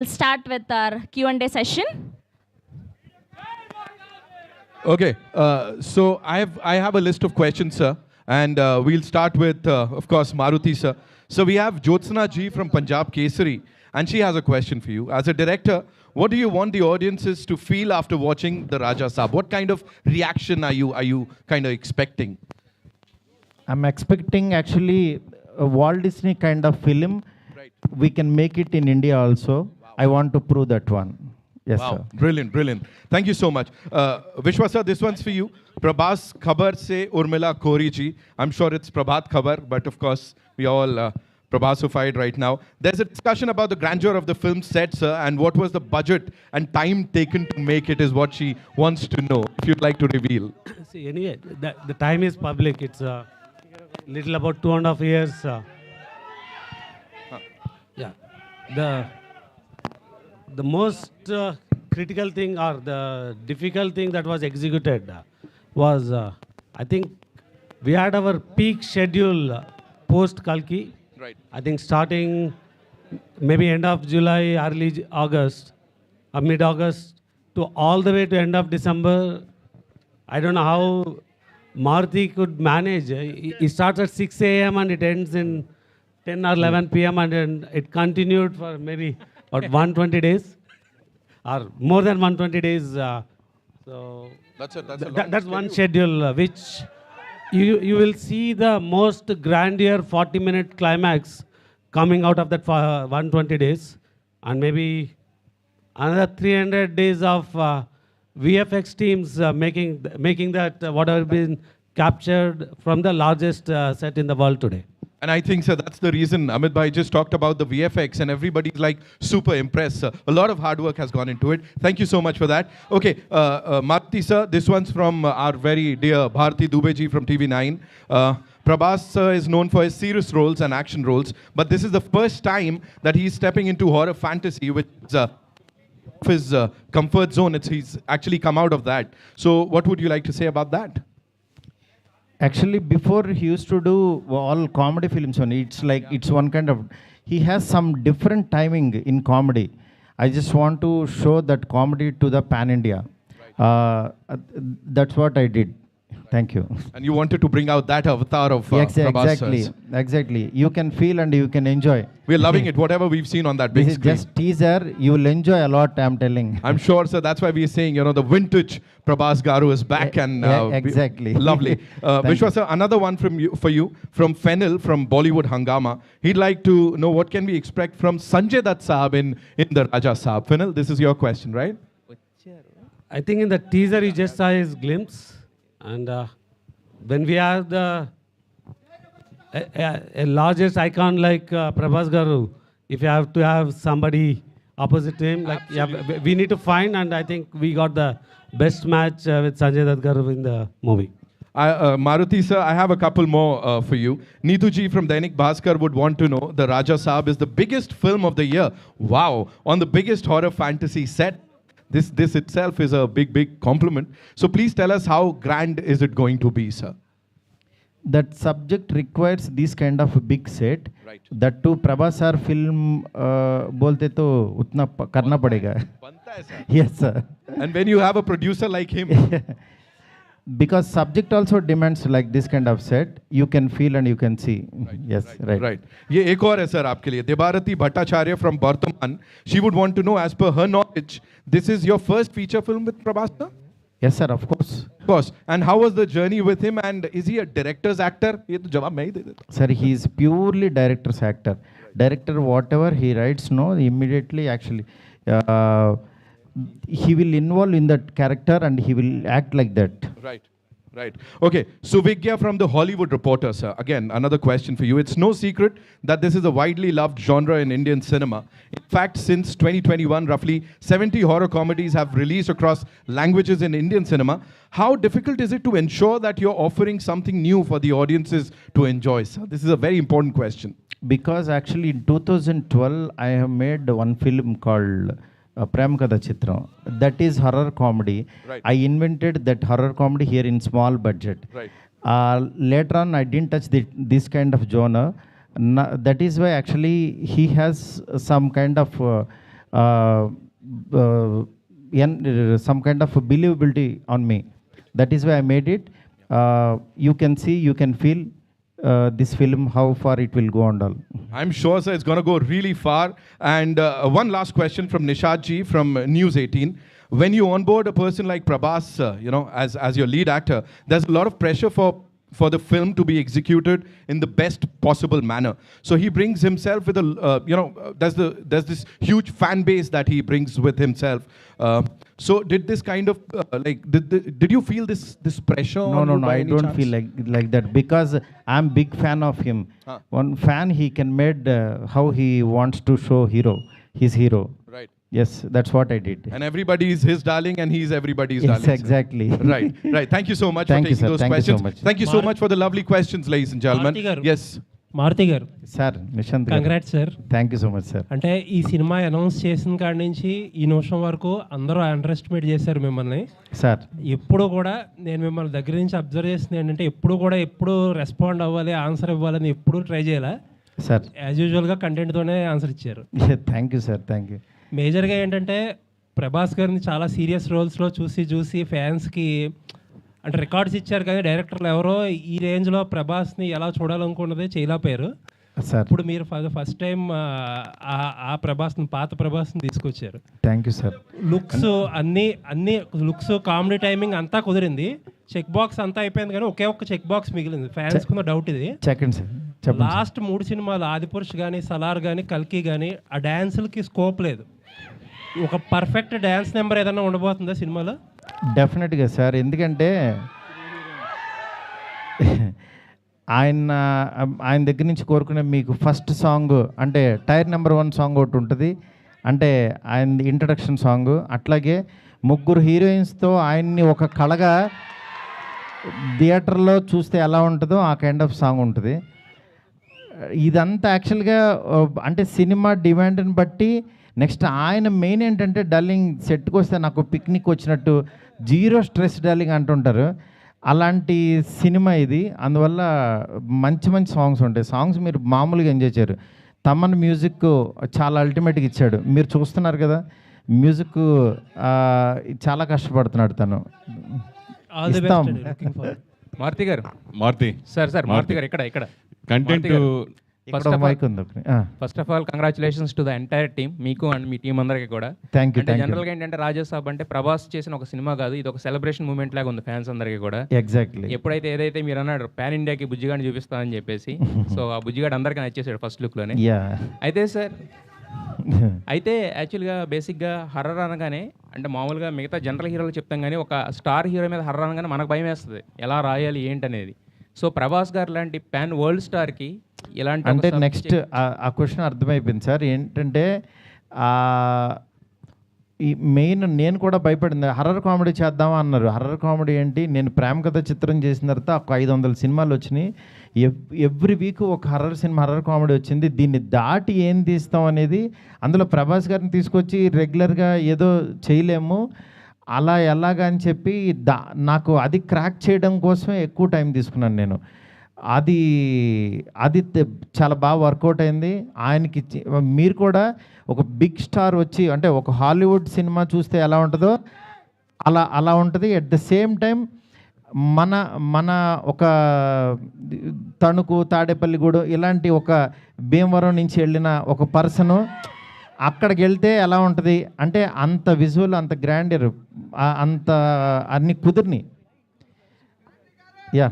We'll start with our Q&A session. Okay, so I have a list of questions, sir, and we'll start with, of course, Maruti, sir. So we have Jyotsna ji from Punjab Kesari, and she has a question for you. As a director, what do you want the audiences to feel after watching the Raja Saab? What kind of reaction are you kind of expecting? I'm expecting actually a Walt Disney kind of film. Right. We can make it in India also. I want to prove that one. Yes, Wow, sir. brilliant, brilliant. Thank you so much. Vishwa sir, this one's for you. Prabhas Khabar se Urmila Kori ji. I'm sure it's Prabhat Khabar, but of course, we all Prabhasified right now. There's a discussion about the grandeur of the film set, sir, and what was the budget and time taken to make it is what she wants to know, if you'd like to reveal. See, anyway, the time is public. It's little about 2.5 years. Yeah, the most critical thing or the difficult thing that was executed was I think we had our peak schedule post Kalki. Right. I think starting maybe end of July, early August, or mid-August to all the way to end of December. I don't know how Maruti could manage. It starts at 6 a.m. and it ends in 10 or 11 p.m. and then it continued for maybe what 120 days or more than 120 days. So that's one schedule which you will see the most grandeur 40-minute climax coming out of that 120 days and maybe another 300 days of VFX teams making that whatever been captured from the largest set in the world today. And I think, sir, that's the reason Amit Bhai just talked about the VFX and everybody's like super impressed, sir. A lot of hard work has gone into it. Thank you so much for that. Okay, Maruti, sir, this one's from our very dear Bharti Dubey ji from TV9. Prabhas sir is known for his serious roles and action roles, but this is the first time that he's stepping into horror fantasy, which is his comfort zone. He's actually come out of that. So what would you like to say about that? Actually, before he used to do all comedy films only. It's like it's one kind of. He has some different timing in comedy. I just want to show that comedy to the pan India. That's what I did. Thank you. And you wanted to bring out that avatar of Prabhas Exactly. sir's. Exactly. You can feel and you can enjoy. We're loving it, whatever we've seen on that big This is screen. just teaser. You will enjoy a lot. I'm telling. I'm sure, sir. That's why we're saying, the vintage Prabhas Garu is back, and exactly. lovely. Thank Vishwa, you. sir, another one for you from Fennel from Bollywood Hangama. He'd like to know what can we expect from Sanjay Dutt Saab in the Raja Saab. Fennel, this is your question, right? I think in the teaser you just saw his glimpse, and when we have a largest icon like Prabhas Garu, if you have to have somebody opposite to him, like we need to find, and I think we got the best match with Sanjay Dutt Garu in the movie. Maruti, sir, I have a couple more for you. Neetu ji from Dainik Bhaskar would want to know the Raja Saab is the biggest film of the year. Wow, on the biggest horror fantasy set. This itself is a big compliment. So please tell us how grand is it going to be, sir? That subject requires this kind of big set. Right. That too Prabhas sir film बोलते तो उतना करना पड़ेगा. Yes, sir. And when you have a producer like him, Because subject also demands like this kind of set, you can feel and you can see. Yes, right. right. ये एक और है sir आपके लिए. Debarati Bhattacharya from Bardhaman. She would want to know, as per her knowledge, this is your first feature film with Prabhas, sir? Yes, sir, of course. Of course. And how was the journey with him? And is he a director's actor? ये तो जवाब मैं ही दे देता. Sir, he is purely director's actor. Director, whatever he writes, no, immediately actually, he will involve in that character and he will act like that. Right. Okay. Suvigya from the Hollywood Reporter, sir. Again, another question for you. It's no secret that this is a widely loved genre in Indian cinema. In fact, since 2021, roughly 70 horror comedies have released across languages in Indian cinema. How difficult is it to ensure that you're offering something new for the audiences to enjoy, sir? This is a very important question. Because actually in 2012, I have made one film called Prem Kada Chitram. That is horror comedy. Right. I invented that horror comedy here in small budget. Right. Later on, I didn't touch this kind of genre. That is why actually he has some kind of some kind of believability on me. That is why I made it. You can see, you can feel this film, how far it will go and all. I'm sure, sir, it's going to go really far. And one last question from Nishad ji from News 18. When you onboard a person like Prabhas, as your lead actor, there's a lot of pressure for the film to be executed in the best possible manner. So he brings himself with there's this huge fan base that he brings with himself. So did this kind of did you feel this pressure? No, I don't feel like that, because I'm big fan of him. One fan, he can made how he wants to show his hero. Right. Yes, that's what I did. And everybody is his darling, and he's everybody's Yes, darling. exactly. Right. Thank you so much Thank for you, taking sir. those Thank you so questions. much. Thank you so much for the lovely questions, ladies and gentlemen. Maruti garu. Yes. Maruti గారు, sir Nishant congrats sir. Thank you so much sir. అంటే ఈ cinema announce చేసిన కాడి నుంచి ఈ నిమిషం వరకు అందరూ అండర్ ఎస్టిమేట్ చేశారు మిమ్మల్ని. సార్ ఎప్పుడు కూడా నేను మిమ్మల్ని దగ్గర నుంచి అబ్జర్వ్ చేసింది ఏంటంటే ఎప్పుడు రెస్పాండ్ అవ్వాలి, ఆన్సర్ ఇవ్వాలని ఎప్పుడు ట్రై చేయాలి. సార్ యాజ్ యూజువల్గా కంటెంట్తోనే ఆన్సర్ ఇచ్చారు. Thank you sir, thank you. మేజర్గా ఏంటంటే ప్రభాస్ గారిని చాలా సీరియస్ రోల్స్లో చూసి ఫ్యాన్స్కి అంటే రికార్డ్స్ ఇచ్చారు, కానీ డైరెక్టర్లు ఎవరో ఈ రేంజ్లో ప్రభాస్ని ఎలా చూడాలనుకున్నది చేయలేకపోయారు. సార్ ఇప్పుడు మీరు ఫస్ట్ టైం ఆ ప్రభాస్ని, పాత ప్రభాస్ని తీసుకొచ్చారు. Thank you sir. లుక్స్ అన్ని లుక్స్, కామెడీ టైమింగ్ అంతా కుదిరింది. చెక్ బాక్స్ అంతా అయిపోయింది, కానీ ఒకే ఒక్క చెక్ బాక్స్ మిగిలింది. ఫ్యాన్స్ కున్న డౌట్ ఇది. సెకండ్ సార్ చెప్పండి. లాస్ట్ 3 సినిమాలు ఆదిపురుష్ కానీ, సలార్ కానీ, కల్కి కానీ ఆ డ్యాన్సులకి స్కోప్ లేదు. ఒక పర్ఫెక్ట్ డ్యాన్స్ నెంబర్ ఏదైనా ఉండబోతుందా సినిమాలో? డెఫినెట్గా సార్, ఎందుకంటే ఆయన దగ్గర నుంచి కోరుకునే మీకు ఫస్ట్ సాంగ్ అంటే టైర్ నెంబర్ 1 సాంగ్ ఒకటి ఉంటుంది, అంటే ఆయన ఇంట్రడక్షన్ సాంగ్. అట్లాగే 3 హీరోయిన్స్తో ఆయన్ని ఒక కళగా థియేటర్లో చూస్తే ఎలా ఉంటుందో ఆ కైండ్ ఆఫ్ సాంగ్ ఉంటుంది. ఇదంతా యాక్చువల్గా అంటే సినిమా డిమాండ్ని బట్టి. నెక్స్ట్ ఆయన మెయిన్ ఏంటంటే డల్లింగ్ సెట్కి వస్తే నాకు పిక్నిక్ వచ్చినట్టు, జీరో స్ట్రెస్ డల్లింగ్ అంటుంటారు, అలాంటి సినిమా ఇది. అందువల్ల మంచి సాంగ్స్ ఉంటాయి. సాంగ్స్ మీరు మామూలుగా ఎంజాయ్ చేయరు. తమన్ మ్యూజిక్ చాలా అల్టిమేట్గా ఇచ్చాడు, మీరు చూస్తున్నారు కదా. మ్యూజిక్ చాలా కష్టపడుతున్నాడు తను. ఇస్తాం. మారుతి గారు, మారుతి సార్ మారుతి గారు ఇక్కడ కంటెంట్ ఇక్కడ మైక్ ఉంది. First of all congratulations to the entire team, మీకు అండ్ మీ టీం అందరికీ కూడా. Thank you. జనరల్గా ఏంటంటే రాజాసాబ్ అంటే ప్రభాస్ చేసిన ఒక సినిమా కాదు, ఇది ఒక సెలబ్రేషన్ మూమెంట్ లాగా ఉంది ఫ్యాన్స్ అందరికీ కూడా. ఎగ్జాక్ట్లీ. ఎప్పుడైతే ఏదైతే మీరు అన్నాడు పాన్ ఇండియాకి బుజ్జిగాడిని చూపిస్తామని చెప్పేసి, సో ఆ బుజ్జిగాడు అందరికీ నచ్చేసాడు ఫస్ట్ లుక్లోనే. అయితే సార్, అయితే యాక్చువల్గా బేసిక్గా హర్రర్ అనగానే అంటే మామూలుగా మిగతా జనరల్ హీరోలు చెప్తాం, కానీ ఒక స్టార్ హీరో మీద హర్రర్ అనగానే మనకు భయం వేస్తుంది, ఎలా రాయాలి ఏంటనేది. సో ప్రభాస్ గారు లాంటి పాన్ వరల్డ్ స్టార్కి ఇలాంటి అంటే నెక్స్ట్ ఆ క్వశ్చన్ అర్థమైపోయింది సార్. ఏంటంటే ఈ మెయిన్ నేను కూడా భయపడింది, హర్రర్ కామెడీ చేద్దామా అన్నారు. హర్రర్ కామెడీ ఏంటి, నేను ప్రేమ కథ చిత్రం చేసిన తర్వాత ఒక 500 సినిమాలు వచ్చినాయి. ఎవ్రీ వీక్ ఒక హర్రర్ కామెడీ వచ్చింది. దీన్ని దాటి ఏం తీస్తాం అనేది, అందులో ప్రభాస్ గారిని తీసుకొచ్చి రెగ్యులర్గా ఏదో చేయలేము, అలా ఎలాగా అని చెప్పి నాకు అది క్రాక్ చేయడం కోసమే ఎక్కువ టైం తీసుకున్నాను నేను. అది చాలా బాగా వర్కౌట్ అయింది. ఆయనకి మీరు కూడా ఒక బిగ్ స్టార్ వచ్చి అంటే ఒక హాలీవుడ్ సినిమా చూస్తే ఎలా ఉంటుందో అలా ఉంటుంది. అట్ ద సేమ్ టైం మన ఒక తణుకు, తాడేపల్లిగూడెం ఇలాంటి ఒక భీమవరం నుంచి వెళ్ళిన ఒక పర్సను అక్కడికి వెళ్తే ఎలా ఉంటుంది అంటే అంత విజువల్, అంత గ్రాండర్, అంత అన్ని కుదిరిని. యా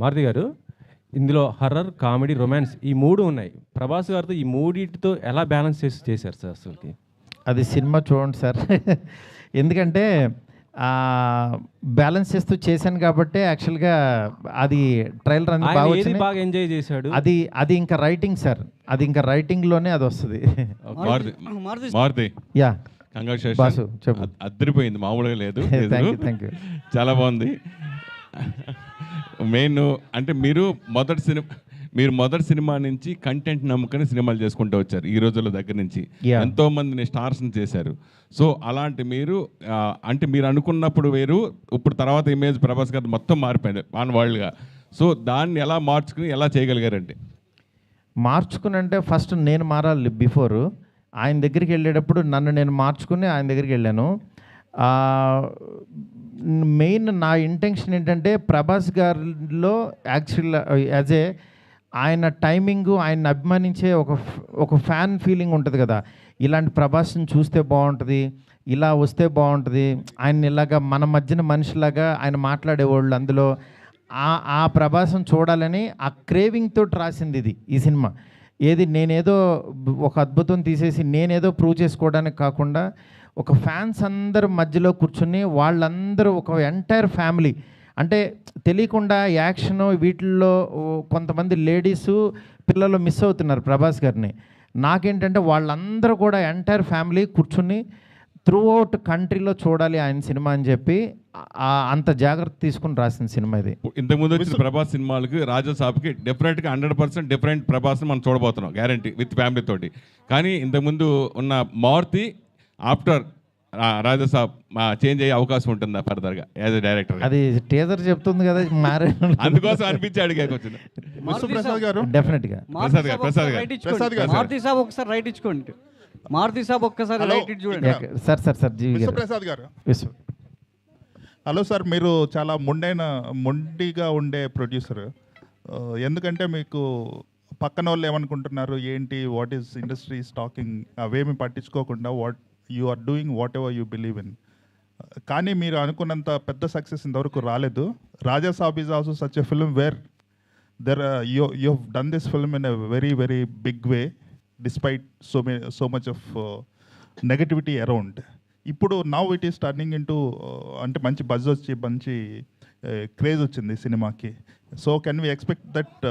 మారుతి గారు, ఇందులో హర్రర్, కామెడీ, రొమాన్స్ ఈ 3 ఉన్నాయి. ప్రభాస్ గారితో ఈ 3టితో ఎలా బ్యాలెన్స్ చేశారు సార్ అసలుకి? అది సినిమా చూడండి సార్. ఎందుకంటే బ్యాలెన్స్ చేస్తూ చేశాను కాబట్టి యాక్చువల్గా అది ట్రైలర్ అనేది బాగా ఎంజాయ్ చేశాడు. అది ఇంకా రైటింగ్ సార్, అది ఇంకా రైటింగ్లోనే అది వస్తుంది. మారుతి యా బాసు చెప్పు. అద్దరిపోయింది, మామూలుగా లేదు. Thank you. చాలా బాగుంది. మెయిన్ అంటే మీరు మొదటి సినిమా నుంచి కంటెంట్ నమ్ముకొని సినిమాలు చేసుకుంటూ వచ్చారు. ఈ రోజుల దగ్గర నుంచి ఎంతో మందిని స్టార్స్ని చేశారు. సో అలాంటి మీరు అంటే మీరు అనుకున్నప్పుడు వేరు, ఇప్పుడు తర్వాత ఇమేజ్ ప్రభాస్ గారు మొత్తం మారిపోయింది ఆన్ వరల్డ్గా. సో దాన్ని ఎలా మార్చుకుని ఎలా చేయగలిగారంటే? మార్చుకుని అంటే ఫస్ట్ నేను మారాలి బిఫోర్. ఆయన దగ్గరికి వెళ్ళేటప్పుడు నన్ను నేను మార్చుకుని ఆయన దగ్గరికి వెళ్ళాను. మెయిన్ నా ఇంటెన్షన్ ఏంటంటే ప్రభాస్ గారిలో యాక్చువల్ యాజ్ ఏ ఆయన టైమింగు, ఆయన అభిమానించే ఒక ఫ్యాన్ ఫీలింగ్ ఉంటుంది కదా, ఇలాంటి ప్రభాస్ని చూస్తే బాగుంటుంది, ఇలా వస్తే బాగుంటుంది, ఆయన ఇలాగా మన మధ్యన మనిషిలాగా ఆయన మాట్లాడేవాళ్ళు, అందులో ఆ ప్రభాసం చూడాలని ఆ క్రేవింగ్ తోటి రాసింది ఈ సినిమా. ఏది నేనేదో ఒక అద్భుతం తీసేసి నేనేదో ప్రూవ్ చేసుకోవడానికి కాకుండా ఒక ఫ్యాన్స్ అందరు మధ్యలో కూర్చుని వాళ్ళందరూ ఒక ఎంటైర్ ఫ్యామిలీ, అంటే తెలియకుండా యాక్షన్ వీటిల్లో కొంతమంది లేడీసు పిల్లలు మిస్ అవుతున్నారు ప్రభాస్ గారిని. నాకేంటంటే వాళ్ళందరూ కూడా ఎంటైర్ ఫ్యామిలీ కూర్చుని త్రూ అవుట్ కంట్రీలో చూడాలి ఆయన సినిమా అని చెప్పి అంత జాగ్రత్త తీసుకుని రాసిన సినిమా ఇది. ఇంతకుముందు వచ్చిన ప్రభాస్ సినిమాలకి రాజాసాబ్కి డెఫినెట్గా 100% డిఫరెంట్ ప్రభాస్ని మనం చూడబోతున్నాం, గ్యారంటీ, విత్ ఫ్యామిలీ తోటి. కానీ ఇంతకుముందు ఉన్న మారుతి ఆఫ్టర్ రాజాసాబ్ చేంజ్ అయ్యే అవకాశం ఉంటుందా ఫర్దర్గా యాజ్ ఎ డైరెక్టర్? అది టీజర్ చెప్తుంది కదా, మారే అందుకోసం అనిపించి అడిగాక వచ్చింది. విశ్వప్రసాద్ గారు డెఫినెట్గా ప్రసాద్ గారు మారుతి సాబ్ ఒకసారి రైట్ ఇచ్చుకోండి. మారుతి సాబ్ ఒక్కసారి రైట్ ఇటు చూడండి. సార్ విశ్వప్రసాద్ గారు. హలో సార్, మీరు చాలా మొండిగా ఉండే ప్రొడ్యూసర్. ఎందుకంటే మీకు పక్కన వాళ్ళు ఏమనుకుంటున్నారు ఏంటి, వాట్ ఈస్ ఇండస్ట్రీ టాకింగ్, అవేమి పట్టించుకోకుండా you are doing whatever you believe in. కానీ మీరు అనుకున్నంత పెద్ద సక్సెస్ ఇంతవరకు రాలేదు. Rajasaab is also such a film where you have done this film in a very very big way despite so much of negativity around. ఇప్పుడు now it is turning into అంటే మంచి buzz వచ్చి మంచి క్రేజ్ వచ్చింది సినిమాకి. So can we expect that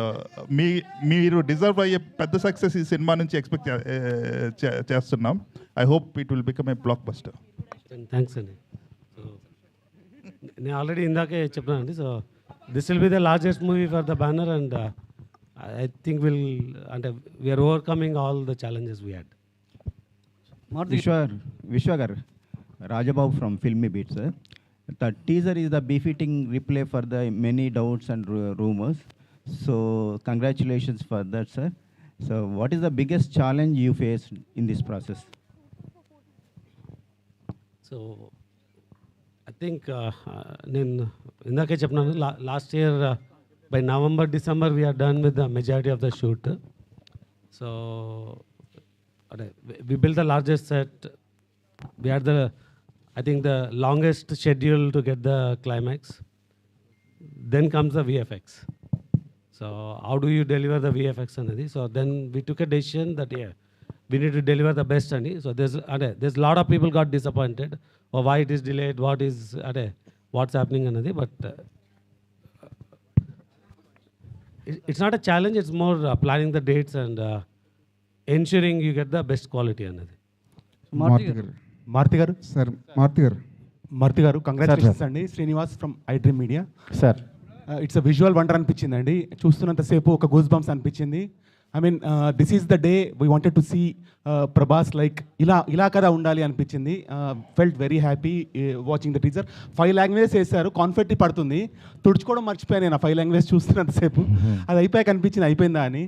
మీరు deserve అయ్యే పెద్ద సక్సెస్ ఈ సినిమా నుంచి ఎక్స్పెక్ట్ చేస్తున్నాం. I hope it will become a blockbuster. Thanks అండి. సో నేను ఆల్రెడీ ఇందాకే చెప్పానండి. So this will be the largest movie for the banner and I think అంటే we're overcoming all the challenges we had. Vishwa గారు, Rajababu from Filmy Beat, sir. The teaser is the befitting replay for the many doubts and rumors. So, congratulations for that, sir. So, what is the biggest challenge you faced in this process? So, I think నేను ఇందాకే చెప్పినాను, last year by November, December we are done with the majority of the shoot. So, we built the largest set. We had I think the longest schedule to get the climax. Then comes the VFX. So how do you deliver the VFX anadi? So then we took a decision that we need to deliver the best ani. So there's a lot of people got disappointed or why it is delayed, what's happening anadi. But it's not a challenge. It's more planning the dates and ensuring you get the best quality anadi. Maruthi గారు congratulations అండి. Srinivas from iDream media. Sir, it's a visual wonder అనిపించింది అండి. చూస్తున్నంతసేపు ఒక goose bumps అనిపించింది. I mean this is the day we wanted to see Prabhas like ఇలా కదా ఉండాలి అనిపించింది. Felt very happy watching the teaser. 5 languages వేశారు, కాన్ఫెట్టి పడుతుంది, తుడుచుకోవడం మర్చిపోయాను నేను 5 లాంగ్వేజ్ చూస్తున్నంతసేపు. అది అయిపోయాక అనిపించింది అయిపోయిందా అని.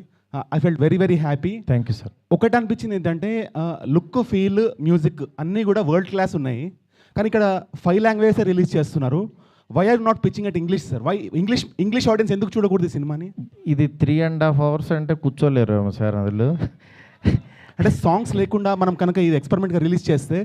I felt very very happy. Thank you sir. ఒకటి అనిపించింది ఏంటంటే లుక్, ఫీల్, మ్యూజిక్ అన్నీ కూడా వరల్డ్ క్లాస్ ఉన్నాయి. కానీ ఇక్కడ 5 లాంగ్వేజెస్ రిలీజ్ చేస్తున్నారు. Why are not pitching at English sir? Why English audience ఎందుకు చూడకూడదు ఈ సినిమాని? ఇది 3.5 hours అంటే కూర్చోలేరు సార్ అందులో. అంటే సాంగ్స్ లేకుండా మనం కనుక ఇది ఎక్స్పెరిమెంట్గా రిలీజ్ చేస్తే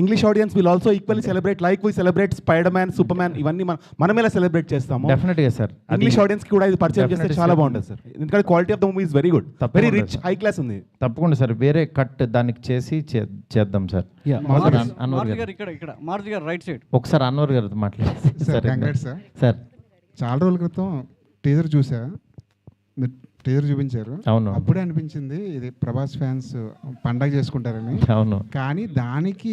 English audience will also equally celebrate like we celebrate spider man, super man, ఇవన్నీ మనం ఎలా సెలబ్రేట్ చేస్తాము. డెఫినెట్గా సార్, ఇంగ్లీష్ ఆడియన్స్కి కూడా ఇది పరిచయం చేస్తే చాలా బాగుంటుంది సార్. ఎందుకంటే quality of the movie is very good, very rich, high class ఉంది. తప్పకుండా సార్, వేరే కట్ దానికి చేసి చేద్దాం సార్. మారుతి గారు రైట్ సైడ్ ఒకసారి అన్వర్ గారితో మాట్లాడేసి. సార్, చాలా రోజుల క్రితం టీజర్ చూసా, టీజర్ చూపించారు. అవును, అప్పుడే అనిపించింది ఇది ప్రభాస్ ఫ్యాన్స్ పండగ చేసుకుంటారని. అవును, కానీ దానికి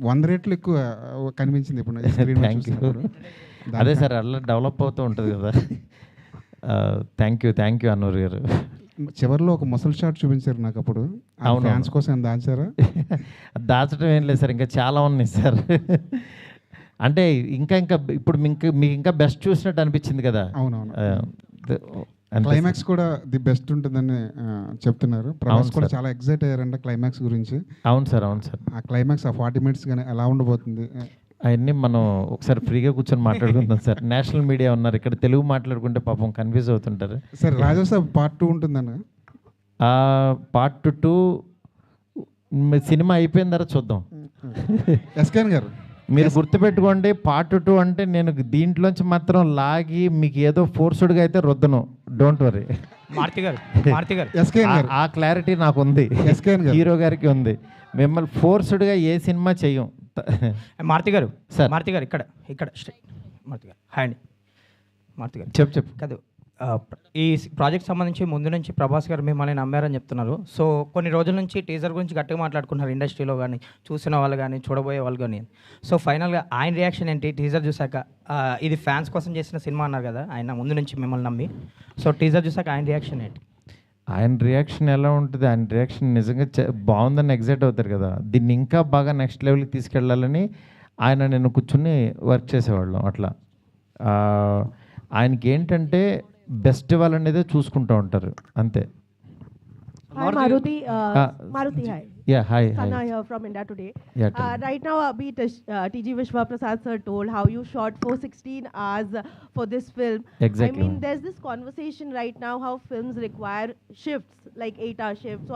100 రెట్లు ఎక్కువ కనిపించింది ఇప్పుడు. అదే సార్, అలా డెవలప్ అవుతూ ఉంటుంది కదా. థ్యాంక్ యూ అన్నూర్ గారు. చివరిలో ఒక ముసలి షాట్ చూపించారు నాకు అప్పుడు. ఫ్యాన్స్ కోసం దాచారా? దాచడం ఏం లేదు సార్, ఇంకా చాలా ఉన్నాయి సార్. అంటే ఇంకా ఇప్పుడు మీకు ఇంకా బెస్ట్ చూసినట్టు అనిపించింది కదా. అవునవును. క్లైమాక్స్ కూడా ది బెస్ట్ ఉంటుందని చెప్తున్నారు. ప్రభాస్ కూడా సార్. చాలా ఎక్సైట్ అయ్యారంట క్లైమాక్స్ గురించి. అవును సార్. ఆ క్లైమాక్స్ ఆ 40 మినిట్స్ కానీ ఎలా ఉండబోతుంది? అవన్నీ మనం ఒకసారి ఫ్రీగా కూర్చొని మాట్లాడుకుందాం సార్. నేషనల్ మీడియా ఉన్నారు ఇక్కడ, తెలుగు మాట్లాడుకుంటే పాపం కన్ఫ్యూజ్ అవుతుంటారు. సార్ రాజాసాబ్ పార్ట్ 2 ఉంటుందన్న? పార్ట్ 2 సినిమా అయిపోయిన తర్వాత చూద్దాం. ఎస్కేన్ గారు మీరు గుర్తుపెట్టుకోండి, పార్ట్ 2 అంటే నేను దీంట్లోంచి మాత్రం లాగి మీకు ఏదో ఫోర్స్డ్గా అయితే రుద్దను. Don't worry. ఆ క్లారిటీ నాకు ఉంది, హీరో గారికి ఉంది. మిమ్మల్ని ఫోర్స్డ్గా ఏ సినిమా చెయ్యం. మారుతి గారు సార్. మారుతి గారు ఇక్కడ మారుతి గారు హాయ్ అండి. మారుతి గారు చెప్పు కాదు, ఈ ప్రాజెక్ట్ సంబంధించి ముందు నుంచి ప్రభాస్ గారు మిమ్మల్ని నమ్మారని చెప్తున్నారు. సో కొన్ని రోజుల నుంచి టీజర్ గురించి గట్టిగా మాట్లాడుకుంటున్నారు ఇండస్ట్రీలో కానీ, చూసిన వాళ్ళు కానీ, చూడబోయే వాళ్ళు కానీ. సో ఫైనల్గా ఆయన రియాక్షన్ ఏంటి టీజర్ చూసాక? ఇది ఫ్యాన్స్ కోసం చేసిన సినిమా అన్నారు కదా ఆయన ముందు నుంచి మిమ్మల్ని నమ్మి. సో టీజర్ చూసాక ఆయన రియాక్షన్ ఏంటి? ఆయన రియాక్షన్ ఎలా ఉంటుంది? ఆయన రియాక్షన్ నిజంగా బాగుందని ఎగ్జైట్ అవుతారు కదా. దీన్ని ఇంకా బాగా నెక్స్ట్ లెవెల్కి తీసుకెళ్ళాలని ఆయన నేను కూర్చుని వర్క్ చేసేవాళ్ళం. అట్లా ఆయనకి ఏంటంటే బెస్ట్ వాళ్ళనేదే చూసుకుంటూ ఉంటారు అంతే. Hi Maruti. Maruti, hi. Yeah, hi. Sana here from India Today. Yeah, right now, TG Vishwa Prasad sir told how you shot for 16 hours for this film. Exactly. I mean, there's this conversation right now how films require shifts, like 8-hour shifts,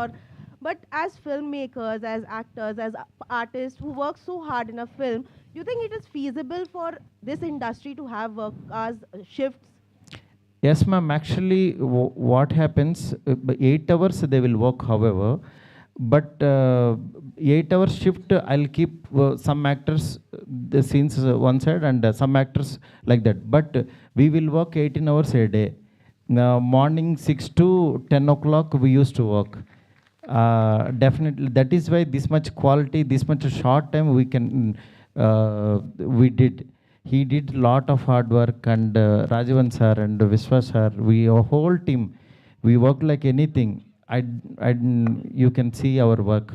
but as filmmakers, as actors, as artists who work so hard in a film, you think it is feasible for this industry to have work hours shifts? Yes, ma'am. Actually, what happens, 8 hours they will work, however, but 8 hours shift, I'll keep some actors the scenes one side and some actors like that. But we will work 18 hours a day. Morning 6 to 10 o'clock we used to work. Definitely, that is why this much quality, this much short time we did. He did lot of hard work, and Rajavan sir and Vishwa sir, our whole team, we work like anything. You can see our work.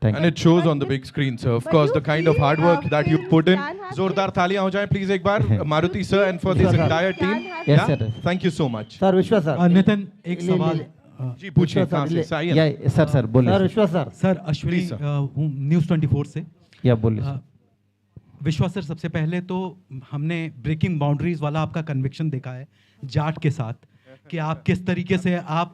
Thank and you. it shows on the big screen, sir. Of course, the kind of hard work that you put in. Zordar thaliyan ho jaye please ek baar Maruti sir and for this entire team. Yes, sir. Thank you so much. Sir विश्वा sir Nitin एक सवाल जी पूछिए कहाँ से Sai Yeah, sir बोलिए. Sir विश्वा sir sir Ashwini news 24 से या बोलिए. विश्वा सर, सबसे पहले तो हमने ब्रेकिंग बाउंड्रीज वाला आपका कन्विक्शन देखा है जाट के साथ कि आप किस तरीके से आप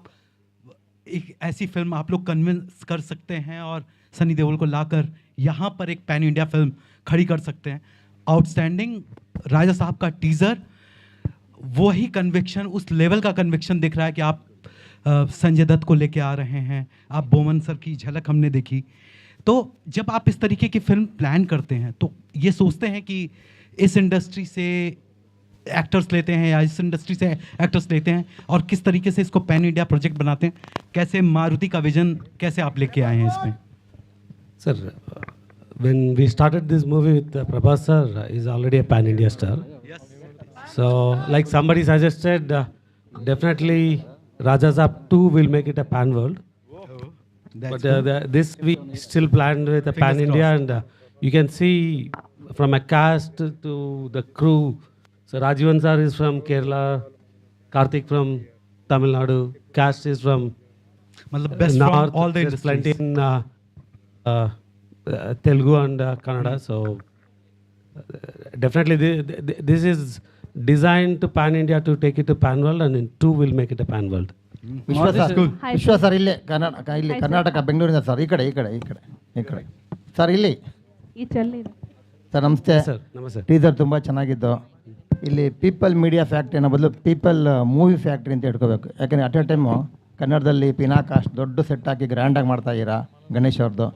एक ऐसी फिल्म आप लोग कन्विंस कर सकते हैं और सनी देओल को लाकर यहाँ पर एक पैन इंडिया फिल्म खड़ी कर सकते हैं. आउटस्टैंडिंग. राजा साहब का टीज़र वही कन्विक्शन, उस लेवल का कन्विक्शन दिख रहा है कि आप संजय दत्त को लेके आ रहे हैं. आप बोमन सर की झलक हमने देखी. तो जब आप इस तरीके की फिल्म प्लान करते हैं तो ये सोचते हैं कि इस इंडस्ट्री से एक्टर्स लेते हैं या इस इंडस्ट्री से एक्टर्स लेते हैं और किस तरीके से इसको पैन इंडिया प्रोजेक्ट बनाते हैं? कैसे मारुति का विजन कैसे आप लेके आए हैं इसमें? Sir, when we started this movie with Prabhas sir, is already a pan India star. Yes. So like somebody suggested, definitely Raja Saab 2 will make it a pan world. But this we still planned with a pan India, and you can see from a cast to the crew. So Rajivan sir is from Kerala, Karthik from Tamil Nadu, cast is from best North. from all the There's plenty industries. in Telugu and Kannada. So definitely this is designed to pan India to take it to pan world, and in 2 will make it a pan world. ವಿಶ್ವ sir ಇಲ್ಲೇ ಕರ್ನಾಟಕ ಬೆಂಗಳೂರಿಂದ sir ಈ ಕಡೆ sir ಇಲ್ಲಿ sir ನಮಸ್ತೆ. Teaser ತುಂಬ ಚೆನ್ನಾಗಿತ್ತು. ಇಲ್ಲಿ ಪೀಪಲ್ ಮೀಡಿಯಾ ಫ್ಯಾಕ್ಟ್ರಿ ಅನ್ನೋ ಬದಲು ಪೀಪಲ್ ಮೂವಿ ಫ್ಯಾಕ್ಟ್ರಿ ಅಂತ ಇಟ್ಕೋಬೇಕು. ಯಾಕಂದರೆ ಅಟ್ ಎ ಟೈಮು ಕನ್ನಡದಲ್ಲಿ ಪಿನಾಕಾಸ್ಟ್ ದೊಡ್ಡ ಸೆಟ್ ಹಾಕಿ ಗ್ರ್ಯಾಂಡಾಗಿ ಮಾಡ್ತಾಯಿದ್ದೀರಾ ಗಣೇಶ್ ಅವ್ರದ್ದು.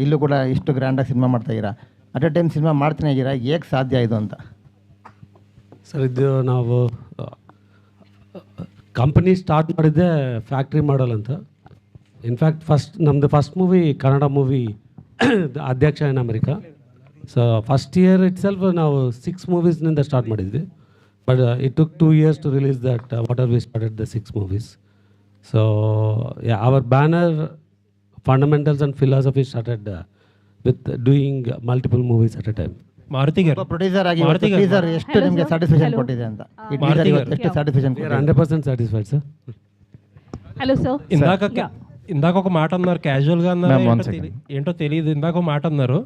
ಇಲ್ಲೂ ಕೂಡ ಇಷ್ಟು ಗ್ರ್ಯಾಂಡಾಗಿ ಸಿನಿಮಾ ಮಾಡ್ತಾಯಿದ್ದೀರಾ. ಅಟ್ ಎ ಟೈಮ್ ಸಿನಿಮಾ ಮಾಡ್ತಾನೆ ಇದ್ದೀರಾ, ಹೇಗೆ ಸಾಧ್ಯ ಇದು ಅಂತ? ಸರ್ ಇದು ನಾವು ಕಂಪನಿ ಸ್ಟಾರ್ಟ್ ಮಾಡಿದ್ದೆ ಫ್ಯಾಕ್ಟ್ರಿ ಮಾಡಲ್ ಅಂತ. ಇನ್ಫ್ಯಾಕ್ಟ್ ನಮ್ಮದು first movie Kannada movie Adhyaksha in America. So first year itself ನಾವು 6 ಮೂವೀಸ್ನಿಂದ ಸ್ಟಾರ್ಟ್ ಮಾಡಿದ್ವಿ. But it took 2 years to release that whatever we started the 6 movies. So yeah, our banner fundamentals and philosophy started with doing multiple movies at a time. Maruti gar producer ಆಗಿ Maruti gar teaser ಎಷ್ಟು ನಿಮಗೆ satisfaction ಕೊಟ್ಟಿದೆ ಅಂತ ಈ teaser ಇವತ್ತು ಎಷ್ಟು satisfaction We are 100% satisfied, sir. Hello sir ఇందాక ఒక మాట అన్నారు, క్యాజువల్గా అన్నారు, ఏంటో తెలియదు. ఇందాక ఒక మాట అన్నారు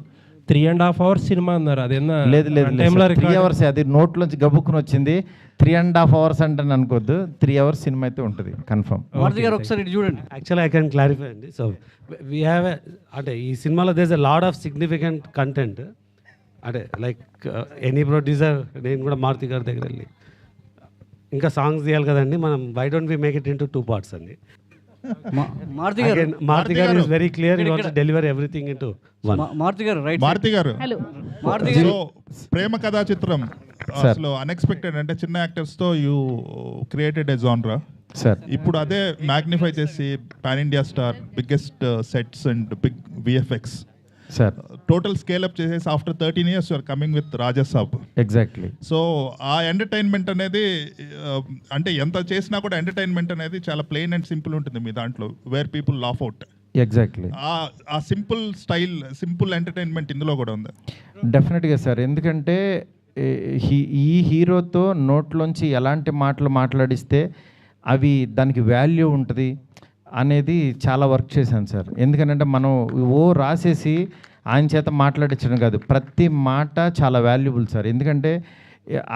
3.5 hours సినిమా అన్నారు. అదేనా? లేదు 3 hours అది నోట్లోంచి గబుక్కుని వచ్చింది. 3.5 hours అంటే అనుకోద్దు, 3 hours సినిమా అయితే ఉంటుంది కన్ఫర్మ్. మారుతి గారు ఒకసారి ఇటు చూడండి. యాక్చువల్లీ ఐ కెన్ క్లారిఫై అండి. సో వీ హ్యావ్ అంటే ఈ సినిమాలో there is a lot of significant content. అంటే లైక్ ఎనీ ప్రొడ్యూసర్, నేను కూడా మారుతి గారి దగ్గర వెళ్ళి ఇంకా సాంగ్స్ తీయాలి కదండి మనం, why don't we make it into 2 parts అండి. మారుతి గారు is very clear, he wants to deliver everything into one. Maruthi గారు రైట్. మారుతి గారు హలో సో ప్రేమ కథా చిత్రం అసలు అన్ఎక్స్పెక్టెడ్ అంటే చిన్న యాక్టర్స్ తో యూ క్రియేటెడ్ ఎ జానరా సార్. ఇప్పుడు అదే మ్యాగ్నిఫై చేసి pan India star, biggest sets and big VFX sir, total scale up చేసేసి after 13 years you are coming with Rajasaab. Exactly. So ఆ ఎంటర్టైన్మెంట్ అనేది అంటే ఎంత చేసినా కూడా ఎంటర్టైన్మెంట్ అనేది చాలా ప్లెయిన్ అండ్ సింపుల్ ఉంటుంది మీ దాంట్లో, where people laugh out. Exactly. ఆ సింపుల్ స్టైల్, సింపుల్ ఎంటర్టైన్మెంట్ ఇందులో కూడా ఉంది. డెఫినెట్గా సార్, ఎందుకంటే ఈ హీరోతో నోట్లోంచి ఎలాంటి మాటలు మాట్లాడిస్తే అవి దానికి వాల్యూ ఉంటుంది అనేది చాలా వర్క్ చేశాను సార్. ఎందుకంటే మనం రాసేసి ఆయన చేత మాట్లాడించడం కాదు, ప్రతి మాట చాలా వాల్యుబుల్ సార్. ఎందుకంటే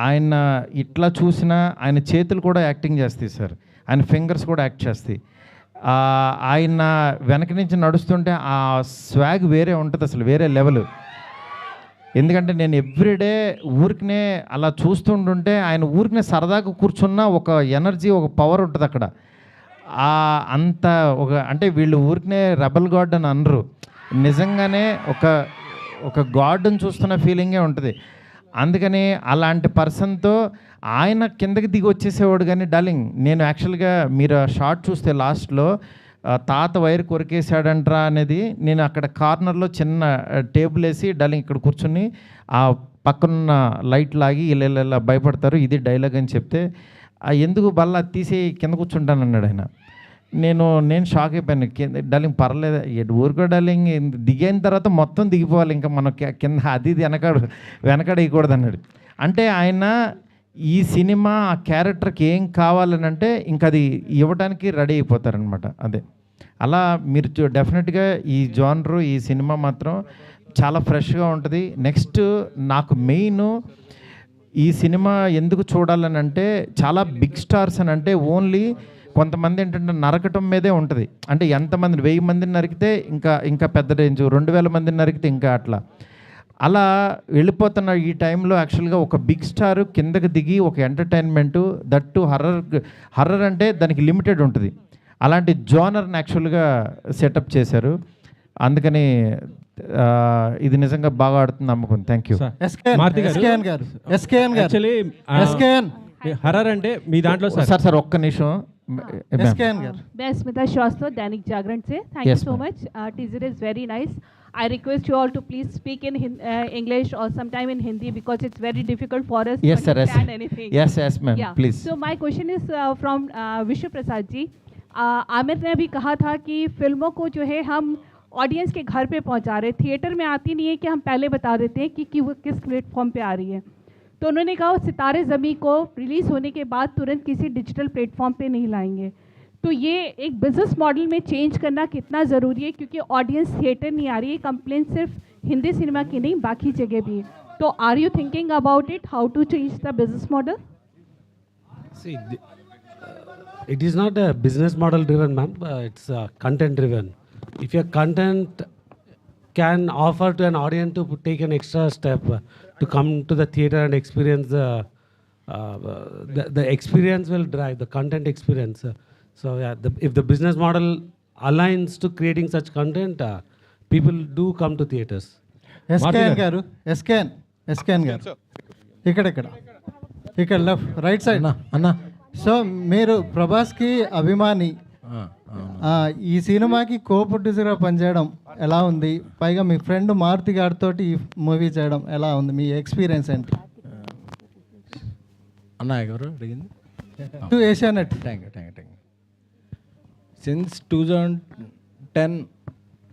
ఆయన ఇట్లా చూసినా ఆయన చేతులు కూడా యాక్టింగ్ చేస్తాయి సార్, ఆయన ఫింగర్స్ కూడా యాక్ట్ చేస్తాయి. ఆయన వెనక నుంచి నడుస్తుంటే ఆ స్వాగ్ వేరే ఉంటుంది అసలు, వేరే లెవెల్. ఎందుకంటే నేను ఎవ్రీడే ఊరికనే అలా చూస్తుంటుంటే ఆయన ఊరికనే సరదాగా కూర్చున్న ఒక ఎనర్జీ, ఒక పవర్ ఉంటుంది అక్కడ. అంత ఒక అంటే వీళ్ళు ఊరికనే రెబల్ గాడ్ అని అనరు, నిజంగానే ఒక గాడ్ని చూస్తున్న ఫీలింగే ఉంటుంది. అందుకని అలాంటి పర్సన్తో ఆయన కిందకి దిగి వచ్చేసేవాడు. కానీ డార్లింగ్, నేను యాక్చువల్గా మీరు షార్ట్ చూస్తే లాస్ట్లో తాత వైర్ కొరికేశాడంట్రా అనేది, నేను అక్కడ కార్నర్లో చిన్న టేబుల్ వేసి డార్లింగ్ ఇక్కడ కూర్చుని ఆ పక్కనున్న లైట్ లాగి ఇలా భయపడతారు, ఇది డైలాగ్ అని చెప్తే ఎందుకు బల్ల తీసి కింద కూర్చుంటాను అన్నాడు ఆయన. నేను షాక్ అయిపోయాను. డార్లింగ్ పర్లేదు ఊరుకో డార్లింగ్, దిగిన తర్వాత మొత్తం దిగిపోవాలి, ఇంకా మనం కింద అది వెనకాడ వేయకూడదు అన్నాడు. అంటే ఆయన ఈ సినిమా ఆ క్యారెక్టర్కి ఏం కావాలని అంటే ఇంకా అది ఇవ్వడానికి రెడీ అయిపోతారనమాట. అదే అలా మీరు డెఫినెట్గా ఈ జానరు, ఈ సినిమా మాత్రం చాలా ఫ్రెష్గా ఉంటుంది. నెక్స్ట్ నాకు మెయిన్ ఈ సినిమా ఎందుకు చూడాలని అంటే, చాలా బిగ్ స్టార్స్ అని అంటే ఓన్లీ కొంతమంది ఏంటంటే నరకటం మీదే ఉంటుంది. అంటే ఎంతమందిని 1000 మందిని నరికితే ఇంకా పెద్ద రేంజ్, 2000 మందిని నరికితే ఇంకా అలా వెళ్ళిపోతున్న ఈ టైంలో యాక్చువల్గా ఒక బిగ్ స్టార్ కిందకి దిగి ఒక ఎంటర్టైన్మెంటు, దట్టు హర్రర్ అంటే దానికి లిమిటెడ్ ఉంటుంది. అలాంటి జోనర్ని యాక్చువల్గా సెటప్ చేశారు. అందుకని ఇది నిజంగా బాగా ఆడుతుంది నమ్మకం. Thank you. హర్రర్ అంటే మీ దాంట్లో సార్ ఒక్క నిమిషం. मैं स्मिता श्रीवास्तव, दैनिक जागरण से. Thank you so much. Teaser is very nice. I request you all to please speak in English or sometime in Hindi because it's very difficult for us to understand anything. Yes ma'am, please. So my question is from Vishnu Prasad ji. Aamir ने अभी कहा था कि फिल्मों को जो है हम ऑडियंस के घर पे पहुंचा रहे, थिएटर में आती नहीं है कि हम पहले बता देते हैं कि वो किस प्लेटफॉर्म पे आ रही है. तो उन्होंने कहा सितारे ज़मीं को रिलीज़ होने के बाद तुरंत किसी डिजिटल प्लेटफॉर्म पे नहीं लाएंगे. तो ये एक बिजनेस मॉडल में चेंज करना कितना ज़रूरी है, क्योंकि ऑडियंस थिएटर नहीं आ रही है. कंप्लेन सिर्फ हिंदी सिनेमा की नहीं, बाकी जगह भी. तो are you thinking about it, how to change the business model? See, it is not a business model driven, ma'am. It's content driven. If your content can offer to an audience to take an extra step to come to the theater and experience the experience will drive the content experience. So yeah, if the business model aligns to creating such content, people do come to theaters. SKN garu, SKN garu. ఇక్కడ left right side అన్న. So మీరు ప్రభాస్కి అభిమాని, ఈ సినిమాకి కో ప్రొడ్యూసర్గా పనిచేయడం ఎలా ఉంది? పైగా మీ ఫ్రెండ్ మారుతి గారితో ఈ మూవీ చేయడం ఎలా ఉంది? మీ ఎక్స్పీరియన్స్ ఏంటి? అన్న ఎవరు అడిగింది? Asianet. Thank you. Since 2010,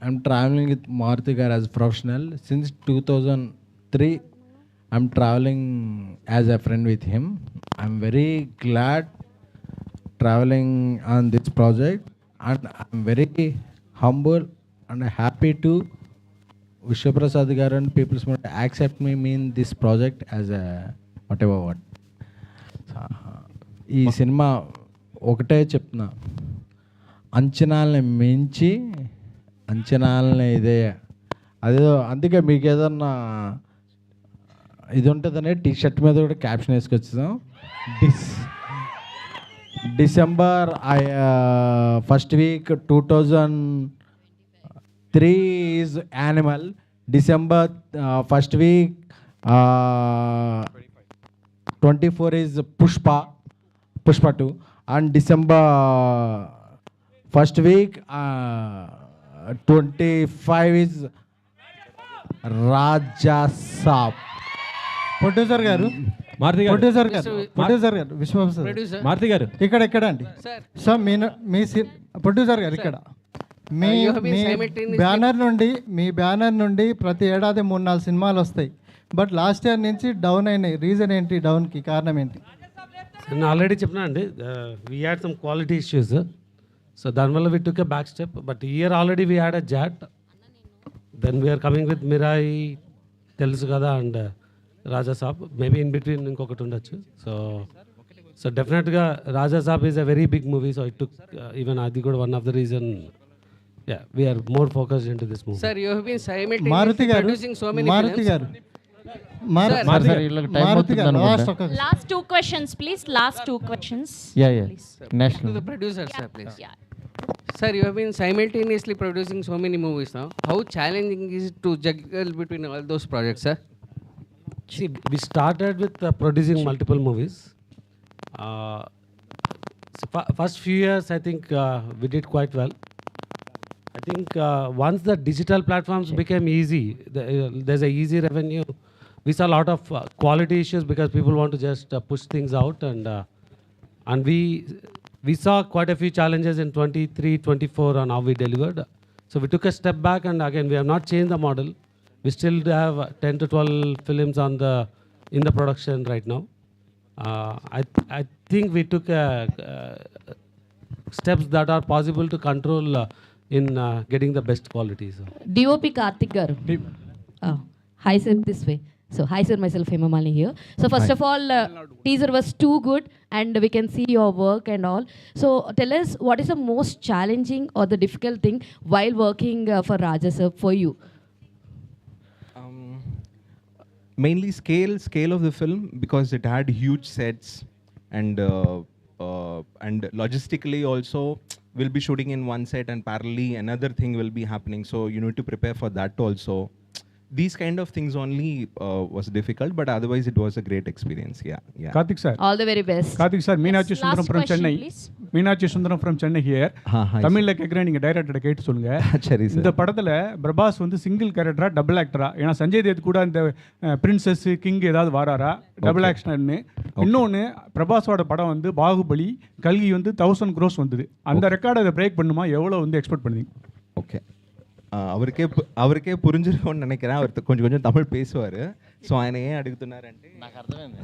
I'm traveling with Maruti Gar as a professional. Since 2003, I'm traveling as a friend with him. I'm very glad traveling on this project, and I'm very humble and happy to Vishwaprasad garu and People's Movement accept me in this project as a whatever what. ఈ cinema ఒకటే చెప్తున్నా, అంచనాలని మించి అంచనాలని ఇదే అదేదో, అందుకే మీకు ఏదన్నా ఇది ఉంటుందనే టీషర్ట్ మీద కూడా క్యాప్షన్ వేసుకొచ్చాం. December first week 2003 is Animal, December first week 24 is Pushpa 2, and December first week 25 is Rajasaab. Producer గారు, ప్రొడ్యూసర్ గారు మారుతి గారు ఇక్కడ అండి. సో మీ ప్రొడ్యూసర్ గారు ఇక్కడ మీ బ్యానర్ నుండి ప్రతి ఏడాది 3-4 సినిమాలు వస్తాయి. బట్ లాస్ట్ ఇయర్ నుంచి డౌన్ అయినాయి. రీజన్ ఏంటి? డౌన్కి కారణం ఏంటి? నేను ఆల్రెడీ చెప్పినా అండి, we had some quality issues. So దానివల్ల we took a back step. But year already we had a Jaat, then we're coming with Mirai, తెలుసు కదా, and Rajasaab. Maybe in between ఇంకొకటి ఉండొచ్చు. సో డెఫినెట్గా Rajasaab is a very big movie. So it took even అది కూడా one of the reason. Yeah, we are more focused into this movie. Sir, you have been simultaneously producing so many films. Maruti garu, last 2 questions, please. Last 2 questions. Yeah. Please. National. To the producer, sir, please. Yeah. Sir, you have been simultaneously producing so many movies now. How challenging is it to juggle between all those projects, sir? See, we started with producing multiple movies. First few years, I think we did quite well. I think once the digital platforms became easy, there's a easy revenue. We saw a lot of quality issues because people want to just push things out, and we saw quite a few challenges in 23, 24 on how we delivered. So we took a step back, and again we have not changed the model. We still have 10 to 12 films in the production right now. I think we took steps that are possible to control in getting the best quality. So. DOP Karthik garu. Hi sir, this way. So hi sir, myself Hema Malini here. So first of all, teaser was too good and we can see your work and all. So tell us, what is the most challenging or the difficult thing while working for Raja sir for you? Mainly scale of the film, because it had huge sets, and logistically also we'll be shooting in one set and parallelly another thing will be happening, so you need to prepare for that also. These kind of things only was difficult, but otherwise it was a great experience. Yeah. Karthik sir, all the very best. Karthik sir, Meenakshi Sundaram from Chennai. Meenakshi Sundaram from Chennai here. Tamil la kekra neenga director கேட்டு சொல்லுங்க. சரி sir. இந்த படத்துல பிரபாஸ் வந்து single கேரக்டரா double ஆக்டரா? ஏன்னா சஞ்சய் தேத் கூட இந்த பிரின்சஸ் கிங் ஏதாவது வாராரா டபுள் ஆக்ஷன்னு? இன்னொன்று, பிரபாஸோட படம் வந்து பாகுபலி, கல்கி வந்து 1000 crores வந்தது. அந்த ரெக்கார்டை அதை பிரேக் பண்ணுமா? எவ்வளோ வந்து எக்ஸ்பெக்ட் பண்ணுவீங்க? ஓகே, அவருக்கே புரிஞ்சிருக்கும்னு நினைக்கிறேன். அவர் கொஞ்சம் தமிழ் பேசுவார். ஸோ ఆయన ஏன் అడుగుతున్నారంటే నాకు అర్థమైంది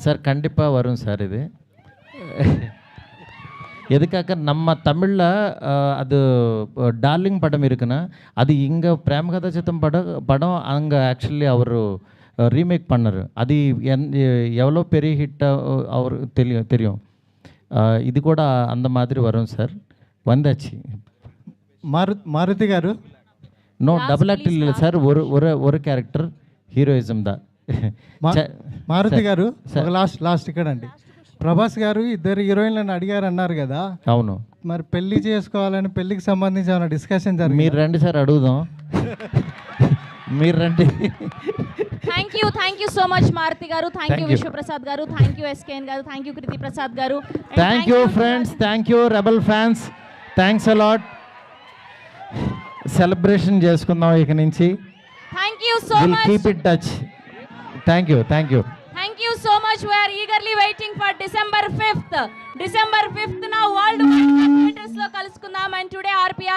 சார். கண்டிப்பாக வரும் சார். இது எதுக்காக நம்ம தமிழில் அது டார்லிங் படம் இருக்குன்னா, அது இங்கே பிரேமகதா சித்தம் படம் அங்கே ஆக்சுவலி அவர் ரீமேக் பண்ணார். அது எவ்வளோ பெரிய ஹிட்டாக அவர் தெரியும். இது கூட அந்த மாதிரி வரும் சார். வந்தாச்சு. మారుతి గారు, నో డబుల్ యాక్ట్ లేదు సార్. ஒரு క్యారెక్టర్ హీరోయిజం దా. మారుతి గారు, లాస్ట్ ఇక్కడ అండి. ప్రభాస్ గారు 2 హీరోయిన్లను అడిగారు అన్నారు కదా. అవును. మరి పెళ్లి చేసుకోవాలని, పెళ్లికి సంబంధించి ఏమైనా డిస్కషన్ జరిగింది? మీరు రండి సార్, అడుగుదాం. మీరు రండి. Thank you so much Maruti garu. Thank you Vishwa Prasad garu. Thank you SKN garu. Thank you Kriti Prasad garu. Thank you friends. Thank you Rebel fans. Thanks a lot. Celebration చేసుకుందాం ఇక నుంచి. Thank you so much. We'll keep in touch. Thank you. Thank you so much. We are eagerly waiting for December 5th. December 5th na worldwide theaters lo kalusukundam, and today RPR